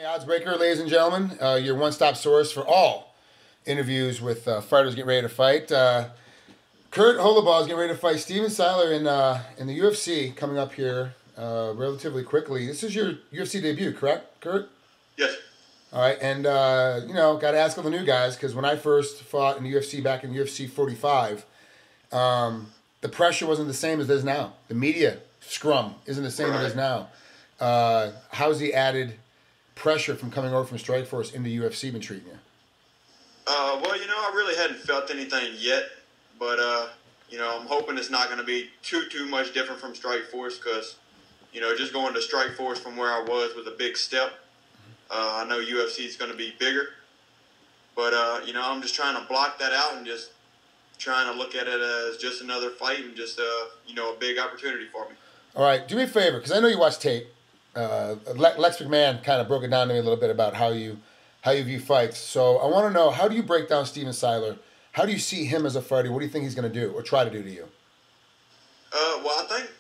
Oddsbreaker, ladies and gentlemen, your one-stop source for all interviews with fighters getting ready to fight. Kurt Holobaugh is getting ready to fight Steven Seiler in the UFC coming up here relatively quickly. This is your UFC debut, correct, Kurt? Yes. All right, and got to ask all the new guys because when I first fought in the UFC back in UFC 45, the pressure wasn't the same as it is now. The media scrum isn't the same as it is now. How's the added pressure from coming over from Strikeforce in the UFC been treating you? Well, I really hadn't felt anything yet, but I'm hoping it's not going to be too much different from Strikeforce because, just going to Strikeforce from where I was a big step. I know UFC is going to be bigger, but I'm just trying to block that out and just trying to look at it as just another fight and just a big opportunity for me. All right, do me a favor because I know you watch tape. Lex McMahon kind of broke it down to me a little bit about how you view fights. So I want to know, how do you break down Steven Seiler? How do you see him as a fighter? What do you think he's going to do or try to do to you? Well, I think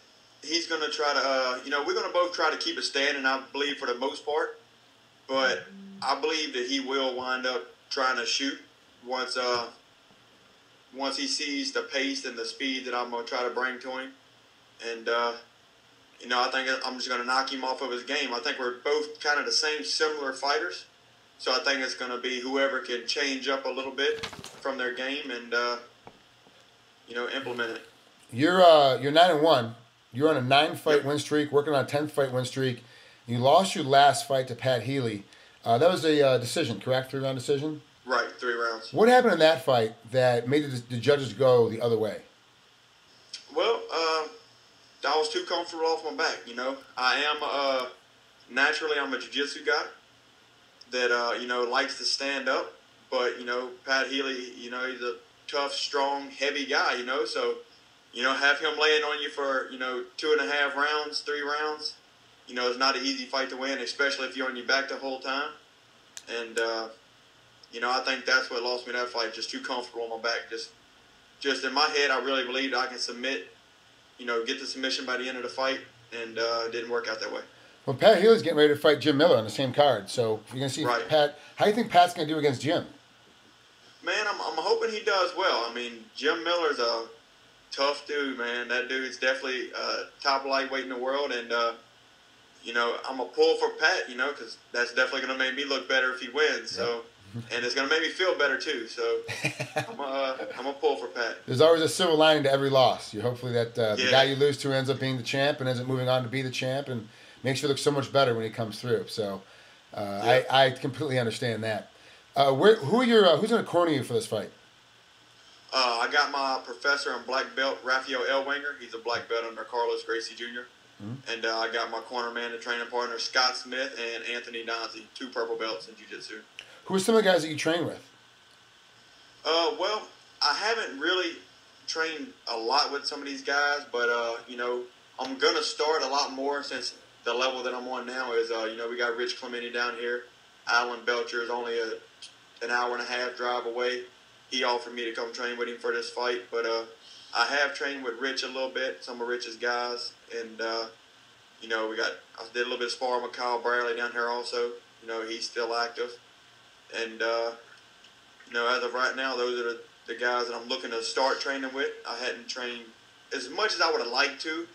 he's going to try to, we're going to both try to keep it standing, I believe, for the most part. But I believe that he will wind up trying to shoot once he sees the pace and the speed that I'm going to try to bring to him. And, I think I'm just going to knock him off of his game. I think we're both kind of the same, similar fighters. So I think it's going to be whoever can change up a little bit from their game and, implement it. You're 9-1. You're on a 9-fight win streak, working on a 10-fight win streak. You lost your last fight to Pat Healy. That was a decision, correct? 3-round decision? Right, 3 rounds. What happened in that fight that made the judges go the other way? Well, I was too comfortable off my back, I am, naturally, I'm a jiu-jitsu guy that, likes to stand up. But, Pat Healy, he's a tough, strong, heavy guy, So, have him laying on you for, 2.5 rounds, 3 rounds, it's not an easy fight to win, especially if you're on your back the whole time. And, I think that's what lost me that fight, just too comfortable on my back. Just in my head, I really believed I can submit, get the submission by the end of the fight, and it didn't work out that way. Well, Pat Healy's getting ready to fight Jim Miller on the same card, so you're going to see Pat. How do you think Pat's going to do against Jim? Man, I'm hoping he does well. I mean, Jim Miller's a tough dude, man. That dude's definitely top lightweight in the world, and I'm a pull for Pat, because that's definitely going to make me look better if he wins. So, and it's going to make me feel better too. So, I'm a pull for Pat. There's always a silver lining to every loss. You hopefully that the guy you lose to ends up being the champ and ends up moving on to be the champ and makes you look so much better when he comes through. So, I completely understand that. Who's going to corner you for this fight? I got my professor and black belt, Rafael Ellwanger. He's a black belt under Carlos Gracie Jr. And I got my corner man and training partner, Scott Smith and Anthony Donzi, 2 purple belts in jiu-jitsu. Who are some of the guys that you train with? Well, I haven't really trained a lot with some of these guys, but, I'm going to start a lot more since the level that I'm on now is, we got Rich Clemente down here. Alan Belcher is only an hour and a half drive away. He offered me to come train with him for this fight, but I have trained with Rich a little bit, some of Rich's guys, and I did a little bit of sparring with Kyle Bradley down here also. He's still active, and as of right now, those are the guys that I'm looking to start training with. I hadn't trained as much as I would have liked to,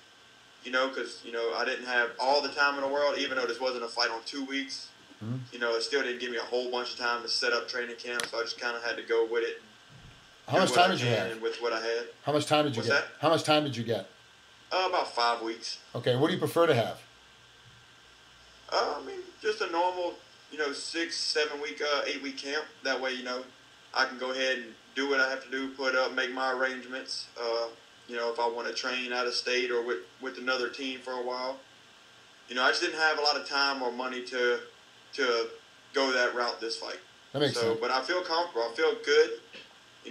because I didn't have all the time in the world, even though this wasn't a fight on 2 weeks. It still didn't give me a whole bunch of time to set up training camp, so I just kind of had to go with it. How much time did you have? With what I had. How much time did you get? How much time did you get? About 5 weeks. Okay, what do you prefer to have? I mean, just a normal, 6, 7 week, 8 week camp. That way, I can go ahead and do what I have to do, make my arrangements. If I want to train out of state or with another team for a while. I just didn't have a lot of time or money to go that route this fight. That makes sense. But I feel comfortable. I feel good.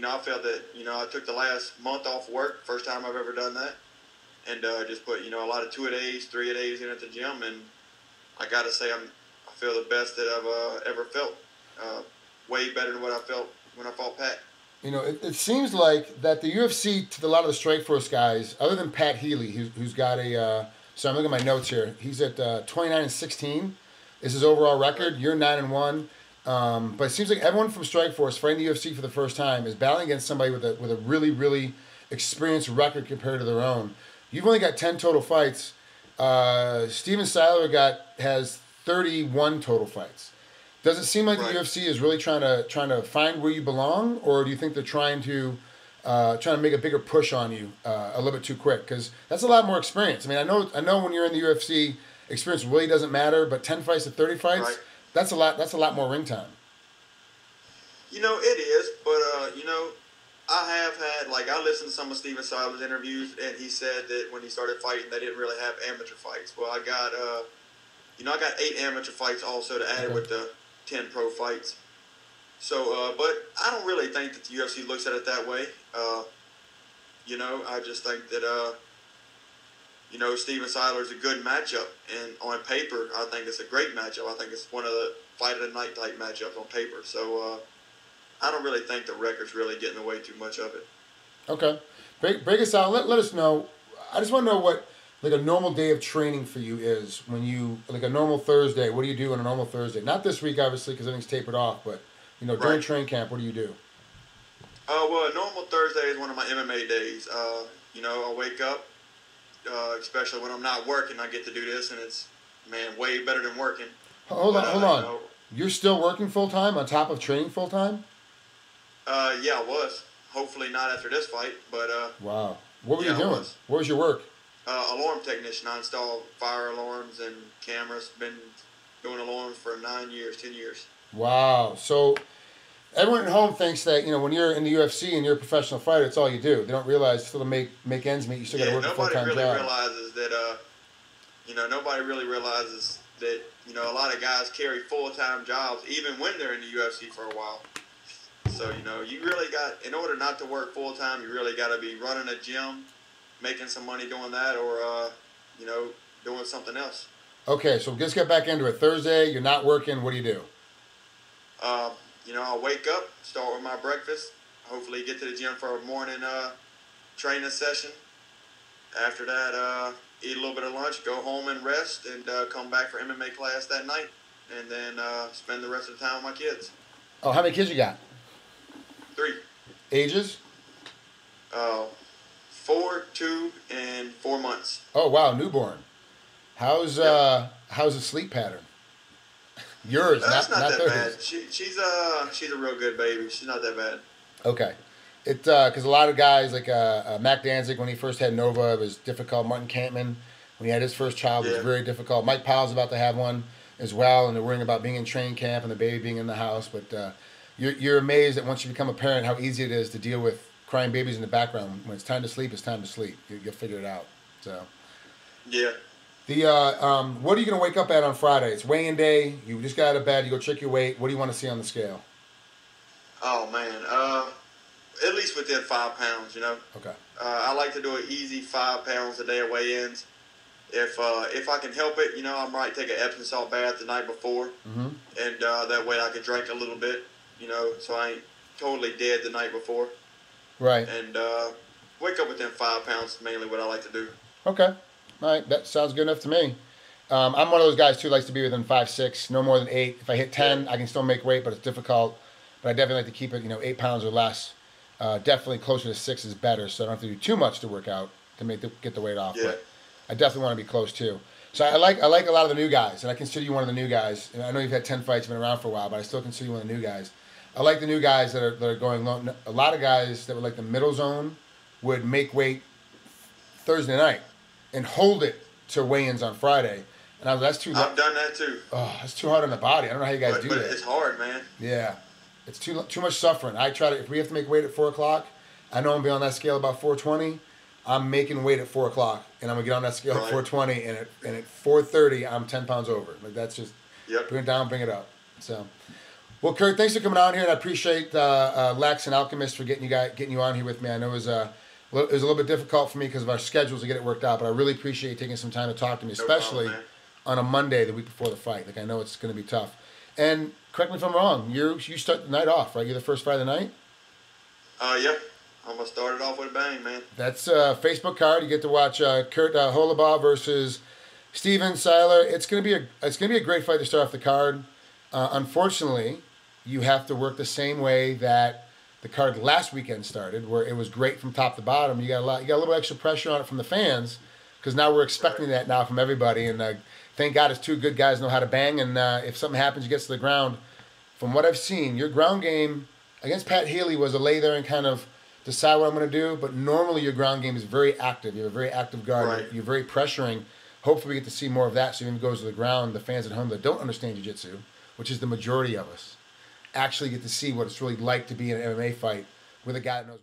I felt that, I took the last month off work, first time I've ever done that, and just put, a lot of 2-a-days, 3-a-days in at the gym, and I got to say I feel the best that I've ever felt, way better than what I felt when I fought Pat. It seems like that the UFC, to a lot of the Strikeforce guys, other than Pat Healy, who's got a, so I'm looking at my notes here, he's at 29-16, is his overall record. You're 9-1. But it seems like everyone from Strikeforce fighting the UFC for the first time is battling against somebody with a really, really experienced record compared to their own. You've only got 10 total fights. Steven Siler has 31 total fights. Does it seem like the UFC is really trying to find where you belong, or do you think they're trying to make a bigger push on you a little bit too quick? Because that's a lot more experience. I mean, I know when you're in the UFC, experience really doesn't matter, but 10 fights to 30 fights, that's a lot more ring time. You know, it is, but you know, I have had, like, I listened to some of Steven Siler's interviews, and he said that when he started fighting, they didn't really have amateur fights. Well, I got, I got 8 amateur fights also to add with the 10 pro fights. So, but I don't really think that the UFC looks at it that way. You know, I just think that, you know, Steven Siler is a good matchup, and on paper, I think it's a great matchup. I think it's one of the fight of the night type matchups on paper. So, I don't really think the record's really getting away too much of it. Okay. Break us out. Let us know. I just want to know what, like, a normal day of training for you is when you, like, a normal Thursday. What do you do on a normal Thursday? Not this week, obviously, because everything's tapered off, but, you know, during training camp, what do you do? Well, a normal Thursday is one of my MMA days. You know, I wake up, especially when I'm not working, I get to do this, and it's, man, way better than working. Hold on. You know, you're still working full-time on top of training full-time? Yeah, I was. Hopefully not after this fight, but wow. What were you doing? What was your work? Alarm technician. I install fire alarms and cameras. Been doing alarms for 9 years, 10 years. Wow. So everyone at home thinks that, you know, when you're in the UFC and you're a professional fighter, it's all you do. They don't realize still to make ends meet, you still got to work a full-time job. Nobody really realizes that, you know, nobody really realizes that, you know, a lot of guys carry full-time jobs even when they're in the UFC for a while. So, you know, you really got, in order not to work full-time, you really got to be running a gym, making some money doing that, or, you know, doing something else. Okay, so let's get back into it. Thursday, you're not working. What do you do? You know, I'll wake up, start with my breakfast, hopefully get to the gym for a morning training session. After that, eat a little bit of lunch, go home and rest, and come back for MMA class that night, and then spend the rest of the time with my kids. Oh, how many kids you got? 3. Ages? 4, 2, and 4 months. Oh, wow, newborn. How's the sleep pattern? Yours, not not that theirs. bad. She's a real good baby. She's not that bad. Okay. Because a lot of guys, like Mac Danzig, when he first had Nova, it was difficult. Martin Kampman, when he had his first child, it was very difficult. Mike Powell's about to have one as well, and they're worrying about being in training camp and the baby being in the house. But you're amazed that once you become a parent, how easy it is to deal with crying babies in the background. When it's time to sleep, it's time to sleep. You'll figure it out. So. Yeah. What are you going to wake up at on Friday? It's weigh-in day. You just got out of bed. You go check your weight. What do you want to see on the scale? Oh, man. At least within 5 pounds, you know. Okay. I like to do an easy 5 pounds a day of weigh-ins. If I can help it, you know, I might take an Epsom salt bath the night before. Mm-hmm. And that way I can drink a little bit, you know, so I ain't totally dead the night before. Right. And wake up within 5 pounds is mainly what I like to do. Okay. All right. That sounds good enough to me. I'm one of those guys, too, likes to be within 5, 6, no more than 8. If I hit 10, I can still make weight, but it's difficult. But I definitely like to keep it, 8 pounds or less. Definitely closer to 6 is better, so I don't have to do too much to work out to get the weight off. Yeah. But I definitely want to be close, too. So I like a lot of the new guys, and I consider you one of the new guys. And I know you've had 10 fights, been around for a while, but I still consider you one of the new guys. I like the new guys that are going long. A lot of guys that were like the middle zone would make weight Thursday night and hold it to weigh-ins on Friday. And I was that's too. I've done that too. Oh, that's too hard on the body. I don't know how you guys do that. But it's hard, man. Yeah, it's too much suffering. I try to. If we have to make weight at 4 o'clock, I know I'm gonna be on that scale about 420. I'm making weight at 4 o'clock, and I'm gonna get on that scale at 420, and at 4:30, I'm 10 pounds over. Like that's just bring it down, bring it up. So, well, Kurt, thanks for coming on here, and I appreciate Lex and Alchemist for getting you on here with me. I know it was a little bit difficult for me because of our schedules to get it worked out, but I really appreciate you taking some time to talk to me, especially on a Monday, the week before the fight. Like I know it's gonna be tough. And correct me if I'm wrong. You start the night off, right? You're the first fight of the night. Yeah. I'm going to start it off with a bang, man. That's a Facebook card. You get to watch Kurt Holobaugh versus Steven Seiler, it's gonna be a great fight to start off the card. Unfortunately, you have to work the same way that the card last weekend started, where it was great from top to bottom. You got a little extra pressure on it from the fans, because now we're expecting that now from everybody. And thank God, his two good guys know how to bang. And if something happens, he gets to the ground. From what I've seen, your ground game against Pat Healy was a lay there and kind of decide what I'm going to do. But normally your ground game is very active. You have a very active guard. Right. You're very pressuring. Hopefully we get to see more of that, so even if it goes to the ground, the fans at home that don't understand jiu-jitsu, which is the majority of us, actually get to see what it's really like to be in an MMA fight with a guy that knows.